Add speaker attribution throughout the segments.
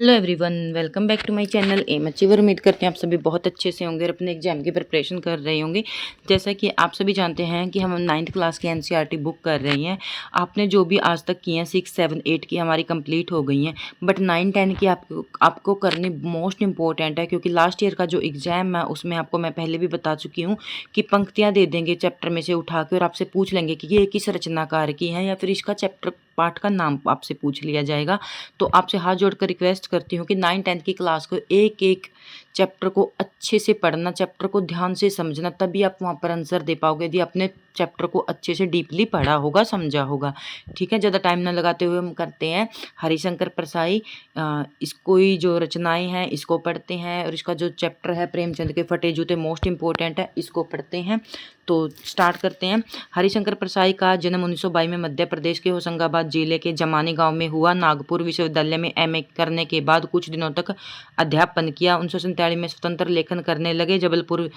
Speaker 1: Hello everyone, welcome back to my channel M achiever. उम्मीद करते हैं आप सभी बहुत अच्छे से होंगे और अपने एग्जाम की प्रिपरेशन कर रहे होंगे। जैसा कि आप सभी जानते हैं कि हम 9th क्लास की एनसीईआरटी बुक कर रही हैं। आपने जो भी आज तक की हैं 6, 7, 8 की हमारी कंप्लीट हो गई हैं, बट 9, 10 की आपको करनी मोस्ट इंपॉर्टेंट है, क्योंकि लास्ट ईयर का जो एग्ज़ाम है उसमें आपको मैं पहले भी बता चुकी हूँ कि पंक्तियाँ दे देंगे चैप्टर में से उठा के और आपसे पूछ लेंगे कि ये किस रचनाकार की है, या फिर इसका चैप्टर पाठ का नाम आपसे पूछ लिया जाएगा। तो आपसे हाथ जोड़कर रिक्वेस्ट करती हूँ कि 9, 10 की क्लास को एक एक चैप्टर को अच्छे से पढ़ना, चैप्टर को ध्यान से समझना, तभी आप वहाँ पर आंसर दे पाओगे यदि आपने चैप्टर को अच्छे से डीपली पढ़ा होगा, समझा होगा। ठीक है, ज़्यादा टाइम ना लगाते हुए हम करते हैं हरिशंकर परसाई। इसको ही जो रचनाएं हैं इसको पढ़ते हैं, और इसका जो चैप्टर है प्रेमचंद के फटे जूते मोस्ट इंपॉर्टेंट है, इसको पढ़ते हैं। तो स्टार्ट करते हैं। हरिशंकर परसाई का जन्म 1922 में मध्य प्रदेश के होशंगाबाद जिले के जमानी गांव में हुआ। नागपुर विश्वविद्यालय में एमए करने के बाद कुछ दिनों तक अध्यापन किया। 1947 में स्वतंत्र लेखन करने लगे। जबलपुर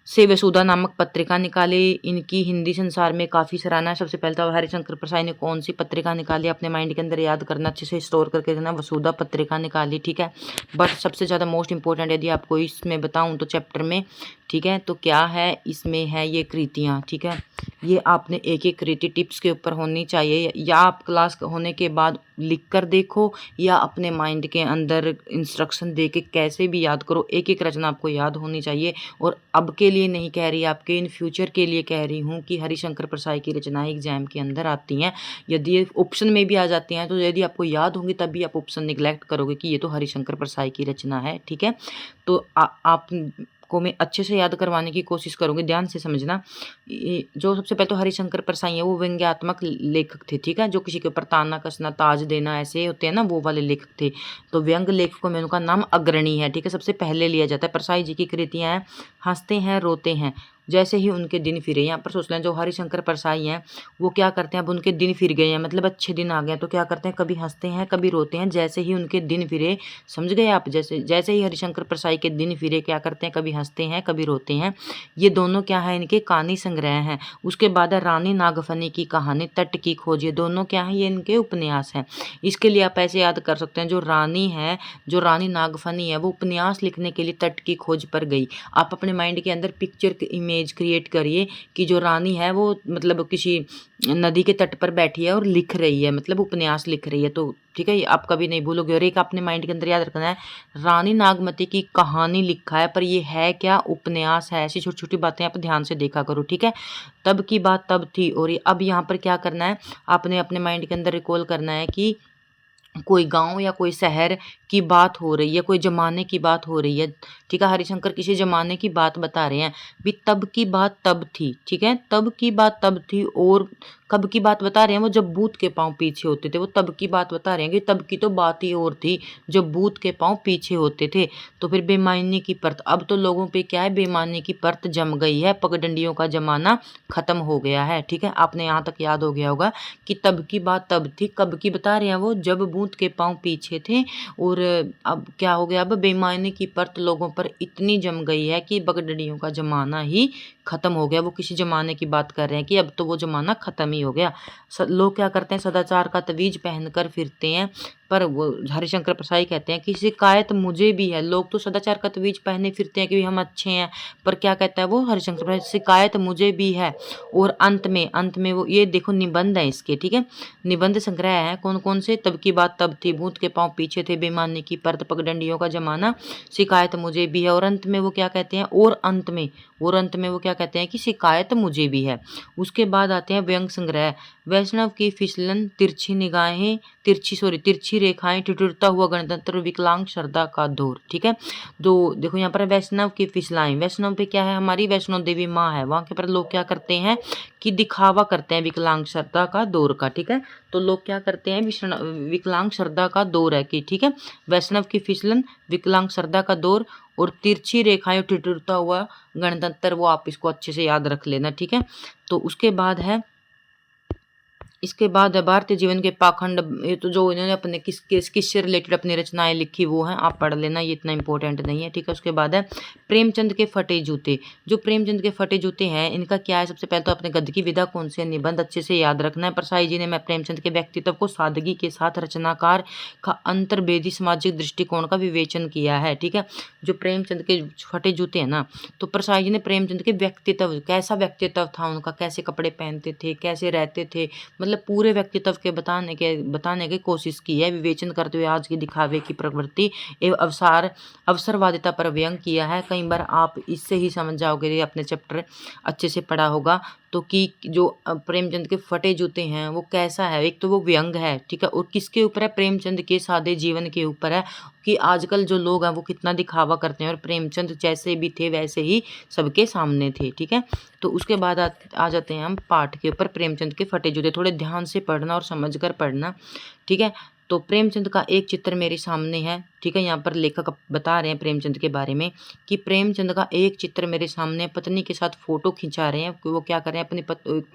Speaker 1: से वसुधा नामक पत्रिका निकाली। इनकी हिंदी संसार में काफ़ी सराहना है। सबसे पहले तो हरिशंकर परसाई ने कौन सी पत्रिका निकाली, अपने माइंड के अंदर याद करना, अच्छे से स्टोर करके रखना। वसुधा पत्रिका निकाली, ठीक है। बट सबसे ज़्यादा मोस्ट इंपॉर्टेंट यदि आपको इसमें बताऊं तो चैप्टर में, ठीक है, तो क्या है इसमें है ये कृतियाँ, ठीक है। ये आपने एक एक कृति टिप्स के ऊपर होनी चाहिए, या आप क्लास होने के बाद लिख कर देखो, या अपने माइंड के अंदर इंस्ट्रक्शन दे के कैसे भी याद करो। एक एक रचना आपको याद होनी चाहिए। और अब के लिए नहीं कह रही, आपके इन फ्यूचर के लिए कह रही हूँ कि हरिशंकर परसाई की रचनाएं एग्जाम के अंदर आती हैं। यदि ये ऑप्शन में भी आ जाती हैं तो यदि आपको याद होंगी तभी आप ऑप्शन निगलेक्ट करोगे कि ये तो हरिशंकर परसाई की रचना है, ठीक है। तो आप को मैं अच्छे से याद करवाने की कोशिश करूँगी, ध्यान से समझना। जो सबसे पहले तो हरिशंकर परसाई है वो व्यंग्यात्मक लेखक थे, ठीक है। जो किसी के ऊपर ताना कसना, ताज देना, ऐसे होते हैं ना, वो वाले लेखक थे। तो व्यंग लेखकों में उनका नाम अग्रणी है, ठीक है, सबसे पहले लिया जाता है। परसाई जी की कृतियाँ हैं हंसते हैं रोते हैं, जैसे ही उनके दिन फिरे। यहाँ पर सोच लें जो हरिशंकर परसाई हैं वो क्या करते हैं, अब उनके दिन फिर गए हैं, मतलब अच्छे दिन आ गए, तो क्या करते हैं, कभी हंसते हैं कभी रोते हैं, जैसे ही उनके दिन फिरे। समझ गए आप, जैसे जैसे ही हरिशंकर परसाई के दिन फिरे क्या करते हैं, कभी हंसते हैं कभी रोते हैं। ये दोनों क्या है, इनके कहानी संग्रह हैं। उसके बाद है रानी नागफनी की कहानी, तट की खोज। ये दोनों क्या है, ये इनके उपन्यास हैं। इसके लिए आप ऐसे याद कर सकते हैं, जो रानी है, जो रानी नागफनी है, वो उपन्यास लिखने के लिए तट की खोज पर गई। आप अपने माइंड के अंदर पिक्चर इमेज क्रिएट करिए कि जो रानी है वो मतलब किसी नदी के तट पर बैठी है और लिख रही है, मतलब उपन्यास लिख रही है। तो ठीक है, ये आप कभी नहीं भूलोगे। और एक अपने माइंड के अंदर याद रखना है, रानी नागमती की कहानी लिखा है, पर ये है क्या, उपन्यास है। ऐसी छोटी छोटी बातें आप ध्यान से देखा करो, ठीक है। तब की बात तब थी, और ये अब यहाँ पर क्या करना है, आपने अपने माइंड के अंदर रिकॉल करना है कि कोई गांव या कोई शहर की बात हो रही है, कोई जमाने की बात हो रही है, ठीक है। हरिशंकर किसी जमाने की बात बता रहे हैं, भी तब की बात तब थी, ठीक है, तब की बात तब थी। और कब की बात बता रहे हैं, वो जब बूथ के पांव पीछे होते थे, वो तब की बात बता रहे हैं कि तब की तो बात ही और थी जब बूथ के पांव पीछे होते थे। तो फिर बेईमानी की परत, अब तो लोगों पे क्या है, बेईमानी की परत जम गई है, पगडंडियों का जमाना खत्म हो गया है, ठीक है। आपने यहाँ तक याद हो गया होगा कि तब की बात तब थी, कब की बता रहे हैं वो, जब बूथ के पांव पीछे थे। और अब क्या हो गया, अब बेईमानी की परत लोगों पर इतनी जम गई है कि पगडंडियों का जमाना ही खत्म हो गया। वो किसी जमाने की बात कर रहे हैं कि अब तो वो जमाना खत्म ही हो गया। लोग क्या करते हैं, सदाचार का तवीज पहनकर फिरते हैं, पर वो हरिशंकर परसाई कहते हैं कि शिकायत मुझे भी है। लोग तो सदाचार का तवीज पहने फिरते हैं कि हम अच्छे हैं, पर क्या कहता है वो हरिशंकर परसाई, शिकायत मुझे भी है। और अंत में वो ये देखो निबंध है इसके, ठीक है, निबंध संग्रह है। कौन कौन से, तब की बात तब थी, बूथ के पांव पीछे थे, बेईमानी की परत, पगडंडियों का जमाना, शिकायत मुझे भी है। और अंत में वो क्या कहते हैं, और अंत में वो क्या कहते हैं कि शिकायत मुझे भी है। उसके बाद आते हैं व्यंग संग्रह। वैष्णव की फिसलन, तिरछी निगाहें, तिरछी रेखाएं, ठिठुरता हुआ गणतंत्र, विकलांग श्रद्धा का दौर, ठीक है। तो देखो यहाँ पर वैष्णव की फिसलाएं, वैष्णव पे क्या है, हमारी वैष्णो देवी माँ है, वहाँ के पर लोग क्या करते हैं कि दिखावा करते हैं विकलांग श्रद्धा का दौर का, ठीक है। तो लोग क्या करते हैं, विकलांग श्रद्धा का दौर है कि, ठीक है, वैष्णव की फिसलन, विकलांग श्रद्धा का दौर, और तिरछी रेखाएं, ठिठुरता हुआ गणतंत्र, वो आप इसको अच्छे से याद रख लेना, ठीक है। तो उसके बाद है इसके बाद है भारतीय जीवन के पाखंड। ये तो जो इन्होंने अपने किससे रिलेटेड अपनी रचनाएं लिखी वो हैं, आप पढ़ लेना, ये इतना इंपॉर्टेंट नहीं है, ठीक है। उसके बाद है प्रेमचंद के फटे जूते। जो प्रेमचंद के फटे जूते हैं इनका क्या है, सबसे पहले तो अपने गद्य की विधा कौन से निबंध अच्छे से याद रखना है। परसाई जी ने मैं प्रेमचंद के व्यक्तित्व को सादगी के साथ रचनाकार का अंतर्वेदी सामाजिक दृष्टिकोण का विवेचन किया है, ठीक है। जो प्रेमचंद के फटे जूते हैं ना, तो परसाई जी ने प्रेमचंद के व्यक्तित्व, कैसा व्यक्तित्व था उनका, कैसे कपड़े पहनते थे, कैसे रहते थे, मतलब पूरे व्यक्तित्व के बताने की कोशिश की है, विवेचन करते हुए आज की दिखावे की प्रवृत्ति एवं अवसरवादिता पर व्यंग किया है। कई बार आप इससे ही समझ जाओगे, ये अपने चैप्टर अच्छे से पढ़ा होगा तो, कि जो प्रेमचंद के फटे जूते हैं वो कैसा है। एक तो वो व्यंग है, ठीक है, और किसके ऊपर है, प्रेमचंद के सादे जीवन के ऊपर है, कि आजकल जो लोग हैं वो कितना दिखावा करते हैं, और प्रेमचंद जैसे भी थे वैसे ही सबके सामने थे, ठीक है। तो उसके बाद आ जाते हैं हम पाठ के ऊपर, प्रेमचंद के फटे जूते। थोड़े ध्यान से पढ़ना और समझ कर पढ़ना, ठीक है। तो प्रेमचंद का एक चित्र मेरे सामने है, ठीक है। यहाँ पर लेखक बता रहे हैं प्रेमचंद के बारे में कि प्रेमचंद का एक चित्र मेरे सामने, पत्नी के साथ फोटो खिंचा रहे हैं। वो क्या कर रहे हैं, अपनी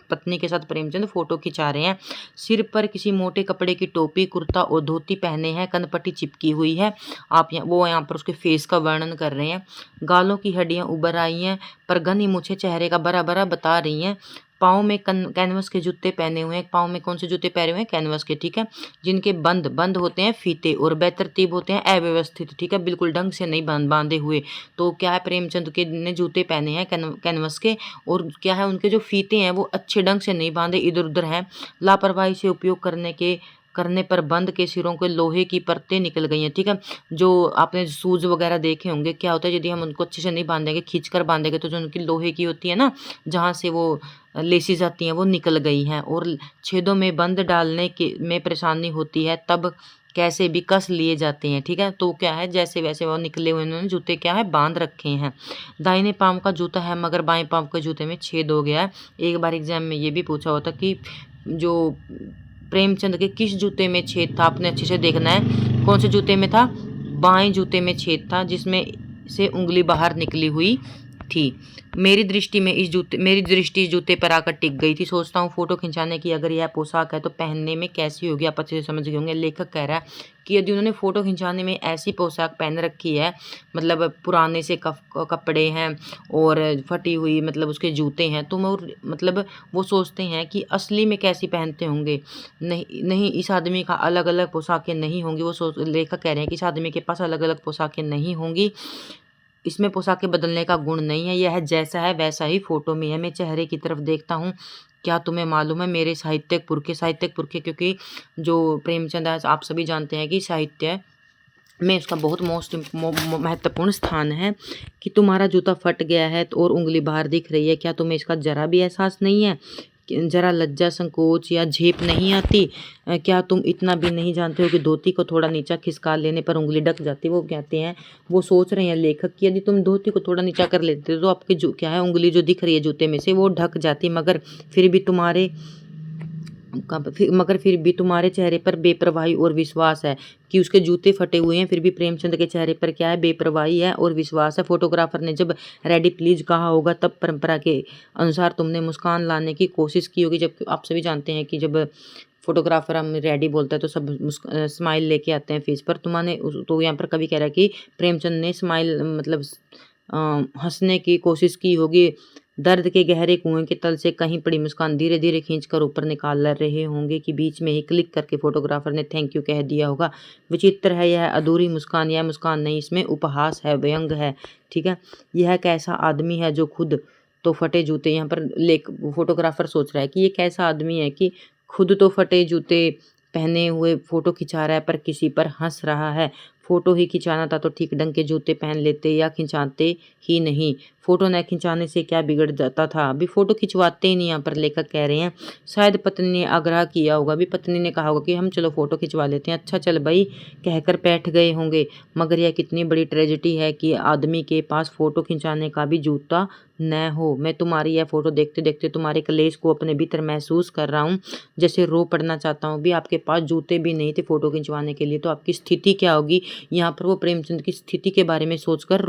Speaker 1: पत्नी के साथ प्रेमचंद फोटो खिंचा रहे हैं। सिर पर किसी मोटे कपड़े की टोपी, कुर्ता और धोती पहने हैं, कनपट्टी चिपकी हुई है। आप यहाँ पर उसके फेस का वर्णन कर रहे हैं। गालों की हड्डियां उभर आई हैं, पर घनी मूछें चेहरे का बड़ा बड़ा बता रही हैं। पाँव में कैनवस के जूते पहने हुए हैं। पाँव में कौन से जूते पहने हुए हैं, कैनवस के, ठीक है। जिनके बंद होते हैं फीते, और बेतरतीब होते हैं अव्यवस्थित, ठीक है, बिल्कुल ढंग से नहीं बांधे हुए। तो क्या है, प्रेमचंद के ने जूते पहने हैं कैनवस के, और क्या है, उनके जो फीते हैं वो अच्छे ढंग से नहीं बांधे, इधर उधर हैं। लापरवाही से उपयोग करने पर बंद के सिरों के लोहे की परतें निकल गई हैं, ठीक है। जो आपने शूज वगैरह देखे होंगे, क्या होता है यदि हम उनको अच्छे से नहीं बांधेंगे, खींच कर बांधेंगे, तो जो उनकी लोहे की होती है ना, जहाँ से वो लेसिस आती हैं वो निकल गई हैं, और छेदों में बंद डालने के में परेशानी होती है, तब कैसे भी कस लिए जाते हैं, ठीक है। तो क्या है, जैसे वैसे वो निकले हुए उन्होंने जूते क्या है बांध रखे हैं। दाहिने पांव का जूता है मगर बाएं पांव के जूते में छेद हो गया है। एक बार एग्जाम में ये भी पूछा होता कि जो प्रेमचंद के किस जूते में छेद था, आपने अच्छे से देखना है। कौन से जूते में था, बाएं जूते में छेद था, जिसमें से उंगली बाहर निकली हुई थी। मेरी दृष्टि इस जूते पर आकर टिक गई थी। सोचता हूँ फोटो खिंचाने की अगर यह पोशाक है तो पहनने में कैसी होगी, आप अच्छे से समझ गए होंगे। लेखक कह रहा है कि यदि उन्होंने फोटो खिंचाने में ऐसी पोशाक पहन रखी है, मतलब पुराने से कपड़े हैं और फटी हुई मतलब उसके जूते हैं, तो मतलब वो सोचते हैं कि असली में कैसी पहनते होंगे। नहीं, इस आदमी का अलग अलग पोशाकें नहीं होंगी। लेखक कह रहे हैं कि इस आदमी के पास अलग अलग पोशाकें नहीं होंगी, इसमें पोशाकें बदलने का गुण नहीं है, यह जैसा है वैसा ही फोटो में है। मैं चेहरे की तरफ देखता हूँ, क्या तुम्हें मालूम है मेरे साहित्यिक पुरखे, क्योंकि जो प्रेमचंद है आप सभी जानते हैं कि साहित्य में उसका बहुत महत्वपूर्ण स्थान है। कि तुम्हारा जूता फट गया है और उंगली बाहर दिख रही है, क्या तुम्हें इसका जरा भी एहसास नहीं है, जरा लज्जा संकोच या झेप नहीं आती? क्या तुम इतना भी नहीं जानते हो कि धोती को थोड़ा नीचा खिसका लेने पर उंगली ढक जाती? वो कहते हैं, वो सोच रहे हैं लेखक कि यदि तुम धोती को थोड़ा नीचा कर लेते तो आपकी जो क्या है उंगली जो दिख रही है जूते में से वो ढक जाती, मगर फिर भी तुम्हारे चेहरे पर बेपरवाही और विश्वास है। कि उसके जूते फटे हुए हैं फिर भी प्रेमचंद के चेहरे पर क्या है, बेपरवाही है और विश्वास है। फोटोग्राफर ने जब रेडी प्लीज कहा होगा तब परंपरा के अनुसार तुमने मुस्कान लाने की कोशिश की होगी। जब आप सभी जानते हैं कि जब फोटोग्राफर हम रेडी बोलता है तो सब स्माइल लेके आते हैं फेस पर। तो यहाँ पर कवि कह रहा है कि प्रेमचंद ने स्माइल मतलब हंसने की कोशिश की होगी। दर्द के गहरे कुएं के तल से कहीं पड़ी मुस्कान धीरे धीरे खींचकर ऊपर निकाल रहे होंगे कि बीच में ही क्लिक करके फोटोग्राफर ने थैंक यू कह दिया होगा। विचित्र है यह अधूरी मुस्कान, यह मुस्कान नहीं, इसमें उपहास है, व्यंग है, ठीक है। यह कैसा आदमी है जो खुद तो फटे जूते, यहाँ पर फोटोग्राफर सोच रहा है कि ये कैसा आदमी है कि खुद तो फटे जूते पहने हुए फोटो खिंचा रहा है पर किसी पर हंस रहा है। फोटो ही खिंचाना था तो ठीक ढंग के जूते पहन लेते या खिंचाते ही नहीं। फोटो न खिंचाने से क्या बिगड़ जाता था, अभी फोटो खिंचवाते ही नहीं। यहाँ पर लेखक कह रहे हैं शायद पत्नी ने आग्रह किया होगा, अभी पत्नी ने कहा होगा कि हम चलो फोटो खिंचवा लेते हैं, अच्छा चल भाई कहकर बैठ गए होंगे। मगर यह कितनी बड़ी ट्रेजेडी है कि आदमी के पास फोटो खिंचाने का भी जूता न हो। मैं तुम्हारी यह फोटो देखते देखते तुम्हारे कलेश को अपने भीतर महसूस कर रहा हूँ, जैसे रो पड़ना चाहता हूँ। भी आपके पास जूते भी नहीं थे फोटो खिंचवाने के लिए, तो आपकी स्थिति क्या होगी। यहाँ पर वो प्रेमचंद की स्थिति के बारे में सोचकर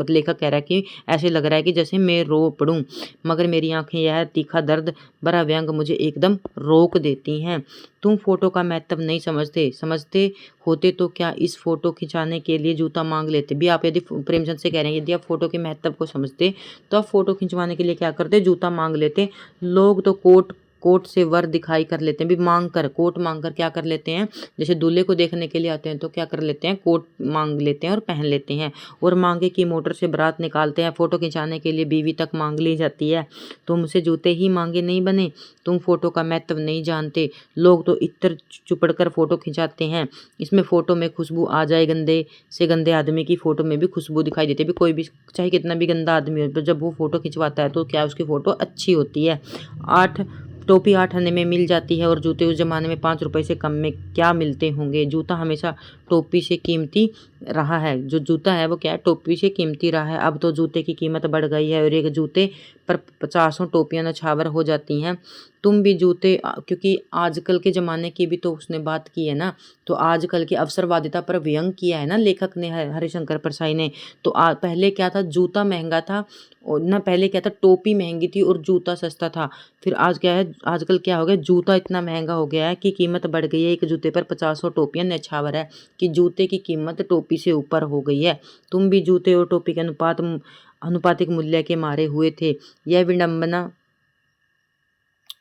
Speaker 1: लेखक कह रहा है कि ऐसे लग रहा है कि जैसे मैं रो पड़ूं, मगर मेरी आंखें यह तीखा दर्द भरा व्यंग मुझे एकदम रोक देती हैं। तुम फोटो का महत्व नहीं समझते होते तो क्या इस फोटो खिंचाने के लिए जूता मांग लेते। भी आप यदि प्रेमचंद से कह रहे हैं यदि आप फोटो के महत्व को समझते तो आप फोटो खिंचवाने के लिए क्या करते, जूता मांग लेते। लोग तो कोट से वर दिखाई कर लेते हैं, भी मांग कर कोट मांग कर क्या कर लेते हैं, जैसे दूल्हे को देखने के लिए आते हैं तो क्या कर लेते हैं, कोट मांग लेते हैं और पहन लेते हैं। और मांगे की मोटर से बारात निकालते हैं, फोटो खिंचाने के लिए बीवी तक मांग ली जाती है। तुमसे जूते ही मांगे नहीं बने, तुम फोटो का महत्व नहीं जानते। लोग तो इत्र चुपड़ कर फोटो खिंचाते हैं, इसमें फोटो में खुशबू आ जाए, गंदे से गंदे आदमी की फोटो में भी खुशबू दिखाई देती है। भी कोई भी चाहे कितना भी गंदा आदमी हो, जब वो फोटो खिंचवाता है तो क्या उसकी फोटो अच्छी होती है। टोपी 8 आने में मिल जाती है और जूते उस जमाने में 5 रुपए से कम में क्या मिलते होंगे। जूता हमेशा टोपी से कीमती रहा है, जो जूता है वो क्या है, टोपी से कीमती रहा है। अब तो जूते की कीमत बढ़ गई है और एक जूते पर 50 टोपियां नछावर हो जाती हैं। तुम भी जूते क्योंकि आजकल के ज़माने की भी तो उसने बात की है ना, तो आजकल की अवसरवादिता पर व्यंग किया है ना लेखक ने, हरिशंकर परसाई ने। तो पहले क्या था, जूता महंगा था और ना, पहले क्या था, टोपी महंगी थी और जूता सस्ता था। फिर आज क्या है, आजकल क्या हो गया, जूता इतना महंगा हो गया है कि कीमत बढ़ गई है। एक जूते पर 50 टोपियां न्यौछावर है कि जूते की कीमत टोपी से ऊपर हो गई है। तुम भी जूते और टोपी के अनुपातिक मूल्य के मारे हुए थे। यह विडंबना,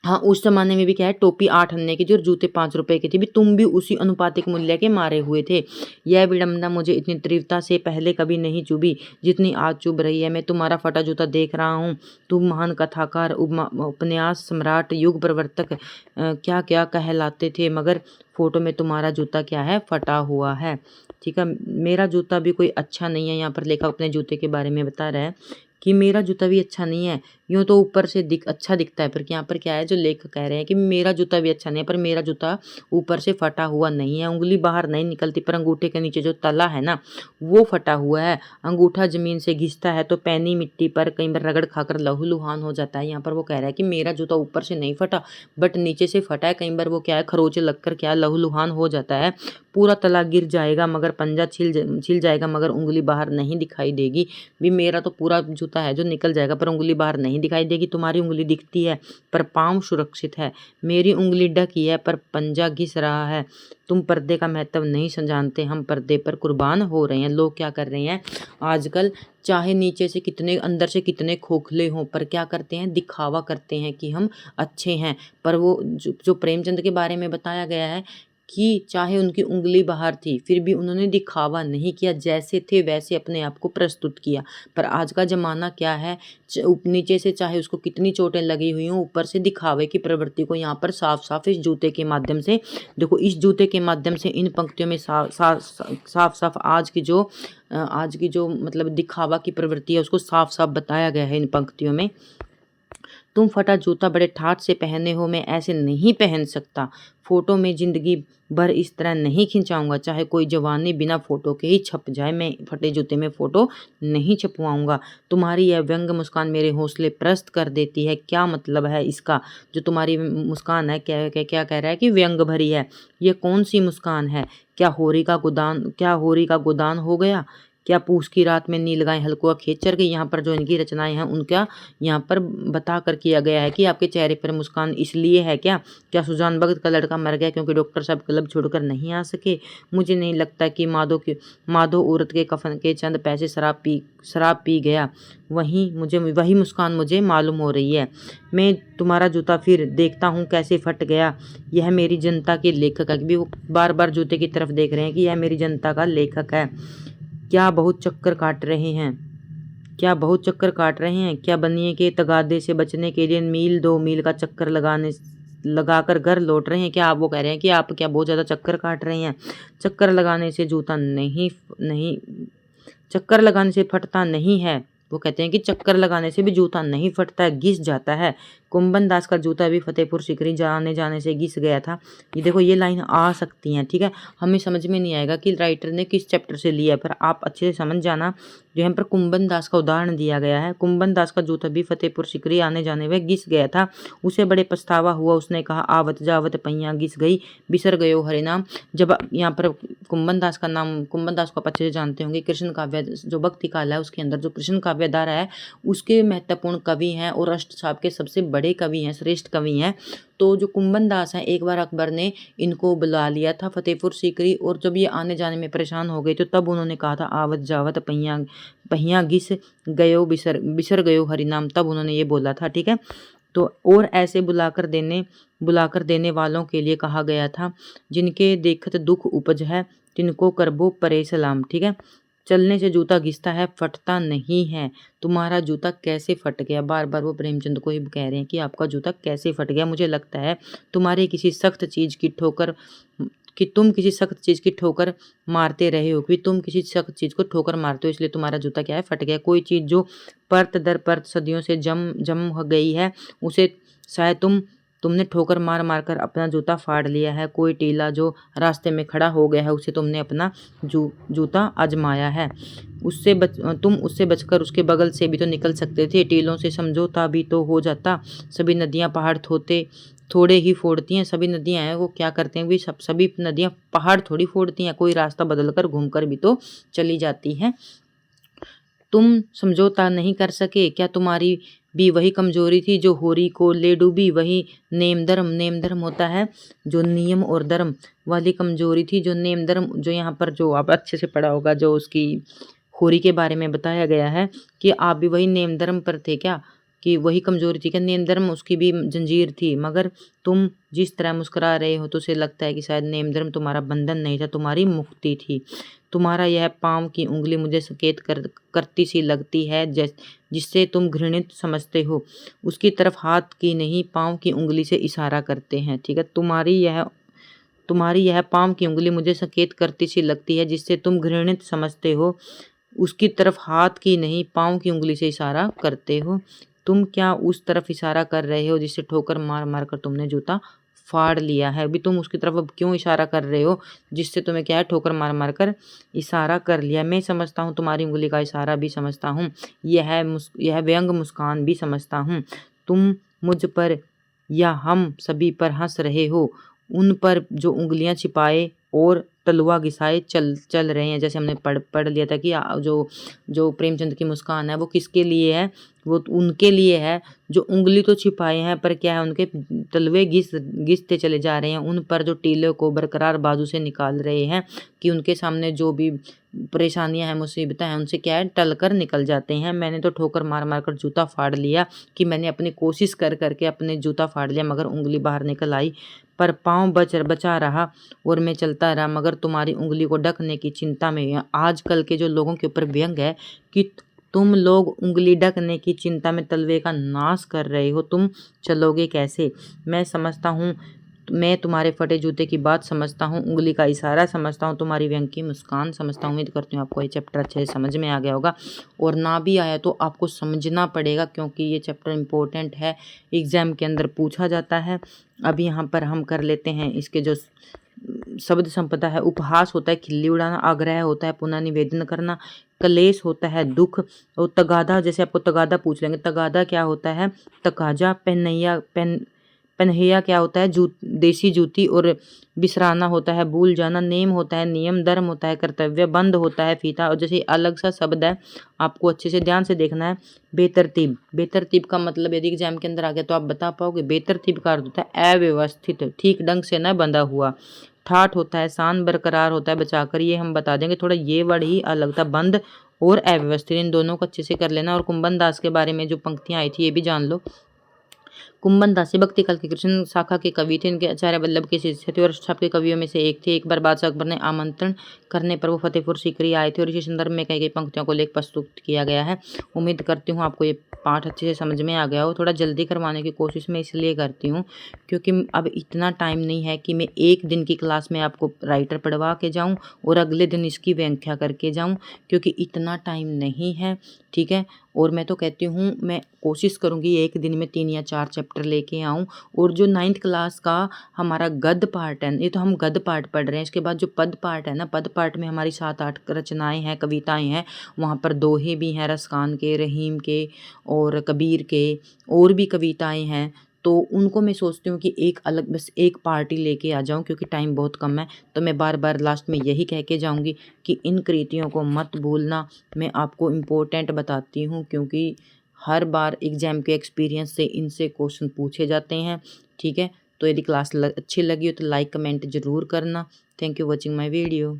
Speaker 1: हाँ उस जमाने में भी क्या है, टोपी 8 आने की थी और जूते 5 रुपए की थी, भी तुम भी उसी अनुपातिक मूल्य के मारे हुए थे। यह विडंबना मुझे इतनी तीव्रता से पहले कभी नहीं चुभी जितनी आज चुभ रही है। मैं तुम्हारा फटा जूता देख रहा हूँ। तुम महान कथाकार, उपन्यास सम्राट, युग प्रवर्तक क्या क्या कहलाते थे, मगर फोटो में तुम्हारा जूता क्या है, फटा हुआ है। ठीक है, मेरा जूता भी कोई अच्छा नहीं है। यहाँ पर लेखक अपने जूते के बारे में बता रहा है कि मेरा जूता भी अच्छा नहीं है। यूँ तो ऊपर से अच्छा दिखता है, पर यहाँ पर क्या है, जो लेखक कह रहे हैं कि मेरा जूता भी अच्छा नहीं है, पर मेरा जूता ऊपर से फटा हुआ नहीं है। उंगली बाहर नहीं निकलती, पर अंगूठे के नीचे जो तला है ना वो फटा हुआ है। अंगूठा जमीन से घिसता है तो पैनी मिट्टी पर कई बार रगड़ खाकर लहूलुहान हो जाता है। यहाँ पर वो कह रहा है कि मेरा जूता ऊपर से नहीं फटा बट नीचे से फटा है। कई बार वो क्या है, खरोच लगकर क्या लहूलुहान हो जाता है। पूरा तला गिर जाएगा मगर पंजा छिल जाएगा, मगर उंगली बाहर नहीं दिखाई देगी। भी मेरा तो पूरा जूता है जो निकल जाएगा पर उंगली बाहर नहीं दिखाई देगी। तुम्हारी उंगली दिखती है पर पाँव सुरक्षित है, मेरी उंगली ढकी है पर पंजा घिस रहा है। तुम पर्दे का महत्व नहीं जानते, हम पर्दे पर कुर्बान हो रहे हैं। लोग क्या कर रहे हैं आजकल, चाहे नीचे से कितने अंदर से कितने खोखले हों, पर क्या करते हैं, दिखावा करते हैं कि हम अच्छे हैं। पर वो जो प्रेमचंद के बारे में बताया गया है कि चाहे उनकी उंगली बाहर थी फिर भी उन्होंने दिखावा नहीं किया, जैसे थे वैसे अपने आप को प्रस्तुत किया। पर आज का ज़माना क्या है, नीचे से चाहे उसको कितनी चोटें लगी हुई हों, ऊपर से दिखावे की प्रवृत्ति को यहाँ पर साफ साफ इस जूते के माध्यम से देखो, इस जूते के माध्यम से इन पंक्तियों में साफ साफ आज की जो मतलब दिखावा की प्रवृत्ति है उसको साफ साफ बताया गया है इन पंक्तियों में। तुम फटा जूता बड़े ठाठ से पहने हो, मैं ऐसे नहीं पहन सकता। फोटो में जिंदगी भर इस तरह नहीं खिंचाऊंगा, चाहे कोई जवानी बिना फोटो के ही छप जाए, मैं फटे जूते में फोटो नहीं छपवाऊंगा। तुम्हारी यह व्यंग मुस्कान मेरे हौसले प्रस्त कर देती है। क्या मतलब है इसका, जो तुम्हारी मुस्कान है क्या क्या क्या कह रहा है कि व्यंग भरी है। ये कौन सी मुस्कान है, क्या होरी का गोदान हो गया, क्या पूस की रात में नील गाय हल्कुआ खेत चर गई। यहाँ पर जो इनकी रचनाएं हैं उनका यहाँ पर बता कर किया गया है कि आपके चेहरे पर मुस्कान इसलिए है क्या सुजान भगत का लड़का मर गया क्योंकि डॉक्टर साहब क्लब छोड़कर नहीं आ सके। मुझे नहीं लगता कि माधो औरत के कफन के चंद पैसे शराब पी गया। वही मुस्कान मुझे मालूम हो रही है। मैं तुम्हारा जूता फिर देखता हूँ कैसे फट गया। यह मेरी जनता के लेखक है, भी वो बार बार जूते की तरफ देख रहे हैं कि यह मेरी जनता का लेखक है। क्या बहुत चक्कर काट रहे हैं, क्या बनिए के तगादे से बचने के लिए मील 2 मील का चक्कर लगाकर घर लौट रहे हैं। क्या आप वो कह रहे हैं कि आप क्या बहुत ज़्यादा चक्कर काट रहे हैं। चक्कर लगाने से जूता नहीं चक्कर लगाने से फटता नहीं है। वो कहते हैं कि चक्कर लगाने से भी जूता नहीं फटता है, घिस जाता है। कुंभन दास का जूता भी फतेहपुर सीकरी जाने जाने से घिस गया था। ये देखो ये लाइन आ सकती हैं, ठीक है। हमें समझ में नहीं आएगा कि राइटर ने किस चैप्टर से लिया है, पर आप अच्छे से समझ जाना। जो यहाँ पर कुंभन दास का उदाहरण दिया गया है, कुंभन दास का जूता भी फतेहपुर सीकरी आने जाने में घिस गया था, उसे बड़े पछतावा हुआ, उसने कहा आवत जावत पहिया घिस गई, बिसर गयो हरिनाम। जब यहाँ पर कुंभन दास का नाम, कुंभन दास को आप अच्छे से जानते होंगे, कृष्ण काव्य जो भक्ति काल है उसके अंदर जो कृष्ण काव्य धारा है उसके महत्वपूर्ण कवि हैं और अष्टसाप के सबसे बड़े कवि हैं, श्रेष्ठ कवि हैं। तो जो कुंभन दास हैं, एक बार अकबर ने इनको बुला लिया था फतेहपुर सीकरी, और जब ये आने जाने में परेशान हो गए तो तब उन्होंने कहा था आवत जावत पहिया पहिया घिस गयो बिसर गयो हरिनाम, तब उन्होंने ये बोला था, ठीक है। तो और ऐसे बुलाकर देने वालों के लिए कहा गया था, जिनके देखत दुख उपज है तिनको करबो परे सलाम, ठीक है। चलने से जूता घिसता है, फटता नहीं है। तुम्हारा जूता कैसे फट गया? बार बार वो प्रेमचंद को ही कह रहे हैं कि आपका जूता कैसे फट गया। मुझे लगता है तुम्हारे किसी सख्त चीज की ठोकर कि तुम किसी सख्त चीज की ठोकर मारते रहे हो, कि तुम किसी सख्त चीज को ठोकर मारते हो, इसलिए तुम्हारा जूता क्या है, फट गया। कोई चीज जो परत दर परत सदियों से जम हो गई है, उसे शायद तुमने ठोकर मार मार कर अपना जूता फाड़ लिया है। कोई टीला जो रास्ते में खड़ा हो गया है, उसे तुमने अपना जूता आजमाया है। तुम उससे बचकर उसके बगल से भी तो निकल सकते थे। टीलों से समझौता भी तो हो जाता। सभी नदियां पहाड़ थोड़े ही फोड़ती हैं। सभी नदियां हैं वो क्या करते हैं भी, सभी नदियां पहाड़ थोड़ी फोड़ती हैं, कोई रास्ता बदलकर घूमकर भी तो चली जाती हैं। तुम समझौता नहीं कर सके क्या? तुम्हारी भी वही कमजोरी थी जो होरी को ले डूबी। वही नेम धर्म होता है जो नियम और धर्म वाली कमजोरी थी, जो नेम धर्म, जो यहाँ पर जो आप अच्छे से पढ़ा होगा, जो उसकी होरी के बारे में बताया गया है कि आप भी वही नेम धर्म पर थे क्या, कि वही कमजोरी थी क्या? नेम धर्म उसकी भी जंजीर थी, मगर तुम जिस तरह मुस्कुरा रहे हो तो उसे लगता है कि शायद नेम धर्म तुम्हारा बंधन नहीं था, तुम्हारी मुक्ति थी। तुम्हारा यह पाँव की उंगली मुझे संकेत करती सी लगती है, जिससे तुम घृणित समझते हो, उसकी तरफ हाथ की नहीं पाँव की उंगली से इशारा करते हैं, ठीक है। तुम्हारी यह पाँव की उंगली मुझे संकेत करती सी लगती है, जिससे तुम घृणित समझते हो, उसकी तरफ हाथ की नहीं पाँव की उंगली से इशारा करते हो। तुम क्या उस तरफ इशारा कर रहे हो जिससे ठोकर मार मार कर तुमने जूता फाड़ लिया है? अभी तुम उसकी तरफ अब क्यों इशारा कर रहे हो जिससे तुम्हें क्या है, ठोकर मार मार कर इशारा कर लिया। मैं समझता हूँ तुम्हारी उंगली का इशारा भी समझता हूँ, यह व्यंग मुस्कान भी समझता हूँ। तुम मुझ पर या हम सभी पर हंस रहे हो, उन पर जो उंगलियां छिपाए और तलवा घिसाए चल रहे हैं। जैसे हमने पढ़ लिया था कि जो प्रेमचंद की मुस्कान है वो किसके लिए है, वो उनके लिए है जो उंगली तो छिपाए हैं पर क्या है, उनके तलवे घिसते चले जा रहे हैं, उन पर जो टीले को बरकरार बाजू से निकाल रहे हैं, कि उनके सामने जो भी परेशानियां हैं, मुसीबतें हैं, उनसे क्या है, टल कर निकल जाते हैं। मैंने तो ठोकर मार मार कर जूता फाड़ लिया, कि मैंने अपनी कोशिश कर करके अपने जूता फाड़ लिया, मगर उंगली बाहर निकल आई, पर पाँव बचा रहा और मैं चलता रहा, मगर तुम्हारी उंगली को ढकने की चिंता में। आजकल के जो लोगों के ऊपर व्यंग है कि तुम लोग उंगली ढकने की चिंता में तलवे का नाश कर रहे हो, तुम चलोगे कैसे? मैं समझता हूँ, मैं तुम्हारे फटे जूते की बात समझता हूँ, उंगली का इशारा समझता हूँ, तुम्हारी व्यंग की मुस्कान समझता हूँ। उम्मीद करती हूँ आपको ये चैप्टर अच्छे से समझ में आ गया होगा, और ना भी आया तो आपको समझना पड़ेगा, क्योंकि ये चैप्टर इम्पोर्टेंट है, एग्जाम के अंदर पूछा जाता है। अभी यहाँ पर हम कर लेते हैं इसके जो शब्द संपदा है। उपहास होता है खिल्ली उड़ाना, आग्रह होता है पुनः निवेदन करना, कलेश होता है दुख, और तगादा, जैसे आपको तगादा पूछ लेंगे, तगादा क्या होता है, तकाजा, पनहैया क्या होता है, देसी जूती, और बिसराना होता है भूल जाना, नेम होता है नियम, धर्म होता है कर्तव्य, बंद होता है फीता। और जैसे अलग सा शब्द है, आपको अच्छे से ध्यान से देखना है, बेतरतीब। बेतरतीब का मतलब यदि एग्जाम के अंदर आ गया तो आप बता पाओगे। बेतरतीब का अर्थ होता है अव्यवस्थित, ठीक ढंग से न बंधा हुआ। ठाठ होता है शान बरकरार होता है बचाकर, ये हम बता देंगे, थोड़ा ये वर्ड ही अलग था, बंद और अव्यवस्थित, इन दोनों को अच्छे से कर लेना। और कुंभन दास के बारे में जो पंक्तियां आई थी ये भी जान लो। कुंभन दास भक्ति काल के कृष्ण शाखा के कवि थे, इनके आचार्य वल्लभ के शिष्य थे और अष्टसाप के कवियों में से एक थे। एक बार बादशाह अकबर ने आमंत्रण करने पर वो फतेहपुर सीकरी आए थे, और इसी संदर्भ में कई पंक्तियों को लेख प्रस्तुत किया गया है। उम्मीद करती हूँ आपको ये पाठ अच्छे से समझ में आ गया हो। थोड़ा जल्दी करवाने की कोशिश मैं इसलिए करती हूँ क्योंकि अब इतना टाइम नहीं है कि मैं एक दिन की क्लास में आपको राइटर पढ़वा के जाऊँ और अगले दिन इसकी व्याख्या करके जाऊँ, क्योंकि इतना टाइम नहीं है, ठीक है। और मैं तो कहती हूँ मैं कोशिश करूँगी एक दिन में 3 या 4 चैप्टर लेके आऊँ। और जो 9th क्लास का हमारा गद्य पार्ट है, ये तो हम गद्य पार्ट पढ़ रहे हैं, इसके बाद जो पद पार्ट है ना, पद पार्ट में हमारी 7-8 रचनाएँ हैं, कविताएँ हैं, वहाँ पर दोहे भी हैं रसखान के, रहीम के और कबीर के, और भी कविताएँ हैं। तो उनको मैं सोचती हूँ कि एक अलग बस एक पार्ट ही लेके आ जाऊँ, क्योंकि टाइम बहुत कम है। तो मैं बार-बार लास्ट में यही कह के जाऊँगी कि इन कृतियों को मत भूलना। मैं आपको इम्पोर्टेंट बताती हूँ, क्योंकि हर बार एग्ज़ाम के एक्सपीरियंस से इनसे क्वेश्चन पूछे जाते हैं, ठीक है? तो यदि क्लास अच्छी लगी हो तो लाइक कमेंट ज़रूर करना। Thank you watching my video.